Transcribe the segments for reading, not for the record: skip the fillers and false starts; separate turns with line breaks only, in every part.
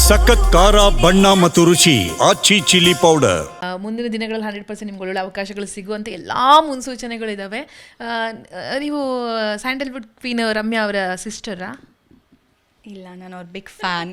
ಸಖತ್ ಖಾರ ಬಣ್ಣ ಮತ್ತು ರುಚಿ ಆಚಿ ಚಿಲ್ಲಿ ಪೌಡರ್.
ಮುಂದಿನ ದಿನಗಳಲ್ಲಿ 100% ನಿಮ್ಗೆ ಒಳ್ಳೆ ಅವಕಾಶಗಳು ಸಿಗುವಂಥ ಎಲ್ಲ ಮುನ್ಸೂಚನೆಗಳಿದ್ದಾವೆ. ನೀವು ಸ್ಯಾಂಡಲ್ವುಡ್ ಕ್ವೀನ್ ರಮ್ಯಾ ಅವರ ಸಿಸ್ಟರಾ?
ಇಲ್ಲ, ನಾನು ಅವ್ರ ಬಿಗ್ ಫ್ಯಾನ್.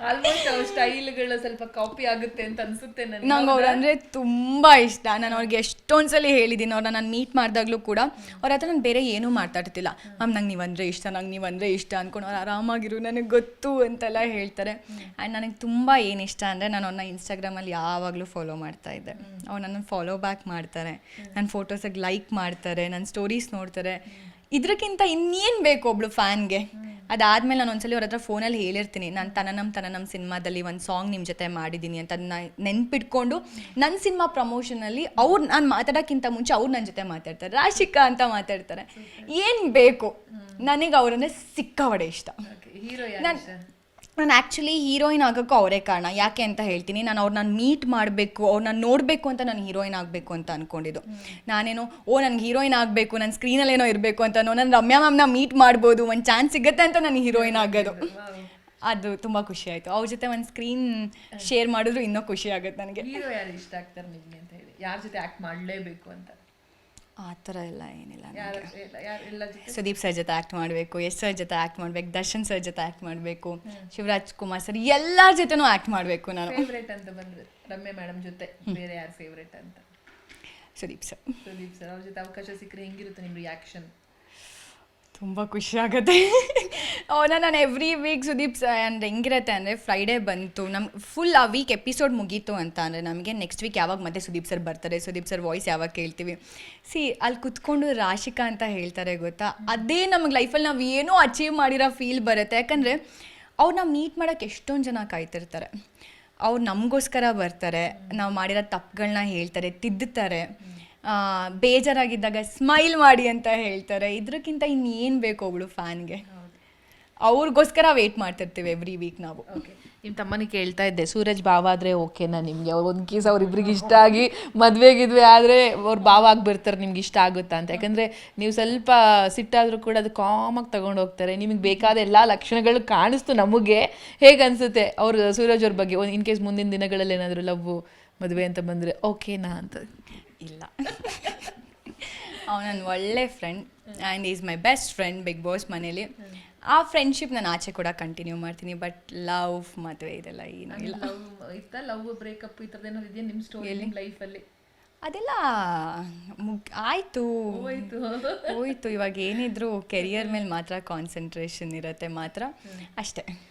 ಆಲ್ಮೋಸ್ಟ್ ಅವ್ರ ಸ್ಟೈಲ್ಗಳು ಸ್ವಲ್ಪ ಕಾಪಿ ಆಗುತ್ತೆ ಅಂತ ಅನ್ಸುತ್ತೆ ನನಗೆ.
ನಂಗೆ ಅವ್ರು ಅಂದರೆ ತುಂಬ ಇಷ್ಟ. ನಾನು ಅವ್ರಿಗೆ ಎಷ್ಟೊಂದು ಸಲ ಹೇಳಿದ್ದೀನಿ. ಅವ್ರನ್ನ ನಾನು ಮೀಟ್ ಮಾಡಿದಾಗಲೂ ಕೂಡ ಅವ್ರ ಹತ್ರ ನಾನು ಬೇರೆ ಏನೂ ಮಾತಾಡ್ತಿಲ್ಲ. ಮ್ಯಾಮ್ ನಂಗೆ ನೀವಂದರೆ ಇಷ್ಟ, ನಂಗೆ ನೀವಂದರೆ ಇಷ್ಟ ಅಂದ್ಕೊಂಡು ಅವ್ರು ಆರಾಮಾಗಿರು, ನನಗೆ ಗೊತ್ತು ಅಂತೆಲ್ಲ ಹೇಳ್ತಾರೆ. ಆ್ಯಂಡ್ ನನಗೆ ತುಂಬ ಏನು ಇಷ್ಟ ಅಂದರೆ ನಾನು ಅವ್ರನ್ನ ಇನ್ಸ್ಟಾಗ್ರಾಮಲ್ಲಿ ಯಾವಾಗಲೂ ಫಾಲೋ ಮಾಡ್ತಾಯಿದ್ದೆ. ಅವ್ರು ನನ್ನನ್ನು ಫಾಲೋ ಬ್ಯಾಕ್ ಮಾಡ್ತಾರೆ, ನನ್ನ ಫೋಟೋಸಿಗೆ ಲೈಕ್ ಮಾಡ್ತಾರೆ, ನನ್ನ ಸ್ಟೋರೀಸ್ ನೋಡ್ತಾರೆ. ಇದಕ್ಕಿಂತ ಇನ್ನೇನು ಬೇಕು ಒಬ್ಳು ಫ್ಯಾನ್ಗೆ? ಅದಾದಮೇಲೆ ನಾನು ಒಂದ್ಸಲಿ ಅವ್ರ ಹತ್ರ ಫೋನಲ್ಲಿ ಹೇಳಿರ್ತೀನಿ, ನಾನು ತನನಂ ಸಿನಿಮಾದಲ್ಲಿ ಒಂದು ಸಾಂಗ್ ನಿಮ್ಮ ಜೊತೆ ಮಾಡಿದ್ದೀನಿ ಅಂತ. ಅದನ್ನ ನೆನ್ಪಿಟ್ಕೊಂಡು ನನ್ನ ಸಿನಿಮಾ ಪ್ರಮೋಷನಲ್ಲಿ ಅವ್ರು ನಾನು ಮಾತಾಡೋಕ್ಕಿಂತ ಮುಂಚೆ ಅವ್ರು ನನ್ನ ಜೊತೆ ಮಾತಾಡ್ತಾರೆ, ರಾಶಿಕಾ ಅಂತ ಮಾತಾಡ್ತಾರೆ. ಏನು ಬೇಕು ನನಗೆ ಅವರನ್ನೇ ಸಿಕ್ಕಾವಡೆ ಇಷ್ಟ. ನಾನು ಆ್ಯಕ್ಚುಲಿ ಹೀರೋಯಿನ್ ಆಗೋಕ್ಕೂ ಅವರೇ ಕಾರಣ. ಯಾಕೆ ಅಂತ ಹೇಳ್ತೀನಿ. ನಾನು ಅವ್ರನ್ನ ಮೀಟ್ ಮಾಡಬೇಕು, ಅವ್ರನ್ನ ನೋಡಬೇಕು ಅಂತ ನಾನು ಹೀರೋಯಿನ್ ಆಗಬೇಕು ಅಂತ ಅಂದ್ಕೊಂಡಿದ್ದು. ನಾನೇನೋ ನನಗೆ ಹೀರೋಯಿನ್ ಆಗಬೇಕು, ನನ್ನ ಸ್ಕ್ರೀನಲ್ಲೇನೋ ಇರಬೇಕು ಅಂತ, ನಾನು ರಮ್ಯಾ ಮ್ಯಾಮ್ನ ಮೀಟ್ ಮಾಡ್ಬೋದು, ಒಂದು ಚಾನ್ಸ್ ಸಿಗುತ್ತೆ ಅಂತ ನಾನು ಹೀರೋಯಿನ್ ಆಗೋದು. ಅದು ತುಂಬ ಖುಷಿ ಆಯಿತು. ಅವ್ರ ಜೊತೆ ಒಂದು ಸ್ಕ್ರೀನ್ ಶೇರ್ ಮಾಡಿದ್ರು ಇನ್ನೂ ಖುಷಿ ಆಗುತ್ತೆ ನನಗೆ.
ಹೀರೋ ಯಾರು ಇಷ್ಟ ಆಗ್ತಾರೆ ನಿಮಗೆ ಅಂತ ಹೇಳಿ, ಯಾರ ಜೊತೆ ಆ್ಯಕ್ಟ್ ಮಾಡಲೇಬೇಕು ಅಂತ?
ಆ ಥರ ಎಲ್ಲ ಏನಿಲ್ಲ. ಸುದೀಪ್ ಸರ್ ಜೊತೆ ಆ್ಯಕ್ಟ್ ಮಾಡಬೇಕು, ಯಶ್ ಸರ್ ಜೊತೆ ಆ್ಯಕ್ಟ್ ಮಾಡಬೇಕು, ದರ್ಶನ್ ಸರ್ ಜೊತೆ ಆ್ಯಕ್ಟ್ ಮಾಡಬೇಕು, ಶಿವರಾಜ್ ಕುಮಾರ್ ಸರ್, ಎಲ್ಲರ ಜೊತೆನೂ ಆ್ಯಕ್ಟ್ ಮಾಡಬೇಕು. ನಾನು
ಫೇವ್ರೇಟ್ ಅಂತ ಬಂದರೆ ರಮ್ಯಾ ಮೇಡಮ್ ಜೊತೆ ಬೇರೆ ಯಾರು ಫೇವ್ರೇಟ್ ಅಂತ?
ಸುದೀಪ್ ಸರ್
ಅವ್ರ ಜೊತೆ ಅವಕಾಶ ಸಿಕ್ಕರೆ ಹೆಂಗಿರುತ್ತೆ ನಿಮ್ಮ ರಿಯಾಕ್ಷನ್?
ತುಂಬ ಖುಷಿ ಆಗುತ್ತೆ. ಅವನ್ನ ನಾನು ಎವ್ರಿ ವೀಕ್ ಸುದೀಪ್ ಸರ್ ಅಂದರೆ ಹೆಂಗಿರುತ್ತೆ ಅಂದರೆ, ಫ್ರೈಡೇ ಬಂತು ನಮ್ಗೆ ಫುಲ್ ಆ ವೀಕ್ ಎಪಿಸೋಡ್ ಮುಗೀತು ಅಂತ ಅಂದರೆ ನಮಗೆ ನೆಕ್ಸ್ಟ್ ವೀಕ್ ಯಾವಾಗ ಮತ್ತೆ ಸುದೀಪ್ ಸರ್ ಬರ್ತಾರೆ, ಸುದೀಪ್ ಸರ್ ವಾಯ್ಸ್ ಯಾವಾಗ ಕೇಳ್ತೀವಿ. ಅಲ್ಲಿ ಕುತ್ಕೊಂಡು ರಾಶಿಕಾ ಅಂತ ಹೇಳ್ತಾರೆ ಗೊತ್ತಾ, ಅದೇ ನಮಗೆ ಲೈಫಲ್ಲಿ ನಾವು ಏನೋ ಅಚೀವ್ ಮಾಡಿರೋ ಫೀಲ್ ಬರುತ್ತೆ. ಯಾಕಂದರೆ ಅವ್ರನ್ನ ಮೀಟ್ ಮಾಡೋಕ್ಕೆ ಎಷ್ಟೊಂದು ಜನ ಕಾಯ್ತಿರ್ತಾರೆ. ಅವ್ರು ನಮಗೋಸ್ಕರ ಬರ್ತಾರೆ, ನಾವು ಮಾಡಿರೋ ತಪ್ಪುಗಳನ್ನ ಹೇಳ್ತಾರೆ, ತಿದ್ದುತ್ತಾರೆ, ಬೇಜಾರಾಗಿದ್ದಾಗ ಸ್ಮೈಲ್ ಮಾಡಿ ಅಂತ ಹೇಳ್ತಾರೆ. ಇದಕ್ಕಿಂತ ಇನ್ನೇನು ಬೇಕು ಒಬ್ಳು ಫ್ಯಾನ್ಗೆ? ಅವ್ರಿಗೋಸ್ಕರ ವೇಟ್ ಮಾಡ್ತಿರ್ತೀವಿ ಎವ್ರಿ ವೀಕ್ ನಾವು.
ಓಕೆ, ನಿಮ್ಮ ತಮ್ಮನಿಗೆ ಕೇಳ್ತಾ ಇದ್ದೆ, ಸೂರಜ್ ಭಾವ ಆದರೆ ಓಕೆನಾ ನಿಮಗೆ? ಒಂದು ಕೇಸ್ ಅವ್ರಿಬ್ರಿಗೆ ಇಷ್ಟ ಆಗಿ ಮದುವೆಗಿದ್ವಿ ಆದರೆ ಅವ್ರು ಭಾವ ಆಗಿಬಿಡ್ತಾರೆ, ನಿಮ್ಗೆ ಇಷ್ಟ ಆಗುತ್ತಾ ಅಂತ? ಯಾಕಂದರೆ ನೀವು ಸ್ವಲ್ಪ ಸಿಟ್ಟಾದರೂ ಕೂಡ ಅದು ಕಾಮಾಗಿ ತೊಗೊಂಡು ಹೋಗ್ತಾರೆ. ನಿಮಗೆ ಬೇಕಾದ ಎಲ್ಲ ಲಕ್ಷಣಗಳು ಕಾಣಿಸ್ತು ನಮಗೆ. ಹೇಗೆ ಅನಿಸುತ್ತೆ ಅವ್ರು ಸೂರಜ್ ಅವ್ರ ಬಗ್ಗೆ? ಇನ್ ಕೇಸ್ ಮುಂದಿನ ದಿನಗಳಲ್ಲಿ ಏನಾದರೂ ಲವ್ ಮದುವೆ ಅಂತ ಬಂದರೆ ಓಕೆನಾ ಅಂತ?
ಇಲ್ಲ, ನನ್ನ ಒಳ್ಳೆ friend and is my best friend Bigg Boss ಮನೇಲಿ. ಆ ಫ್ರೆಂಡ್ಶಿಪ್ ನಾನು ಆಚೆ ಕೂಡ ಕಂಟಿನ್ಯೂ ಮಾಡ್ತೀನಿ. ಬಟ್ ಲವ್ ಮದುವೆ ಇದೆಲ್ಲ ಏನೂ ಇಲ್ಲ.
ಲವ್ ಬ್ರೇಕಪ್ ಈ ಥರದ್ದು ಏನಾದ್ರು ಇದೆಯಾ ನಿಮ್ಮ ಸ್ಟೋರಿಯಲ್ಲಿ, ಲೈಫಲ್ಲಿ?
ಅದೆಲ್ಲ ಆಯಿತು, ಹೋಯ್ತು. ಇವಾಗ ಏನಿದ್ರು ಕೆರಿಯರ್ ಮೇಲೆ ಮಾತ್ರ ಕಾನ್ಸಂಟ್ರೇಷನ್ ಇರುತ್ತೆ ಮಾತ್ರ, ಅಷ್ಟೇ.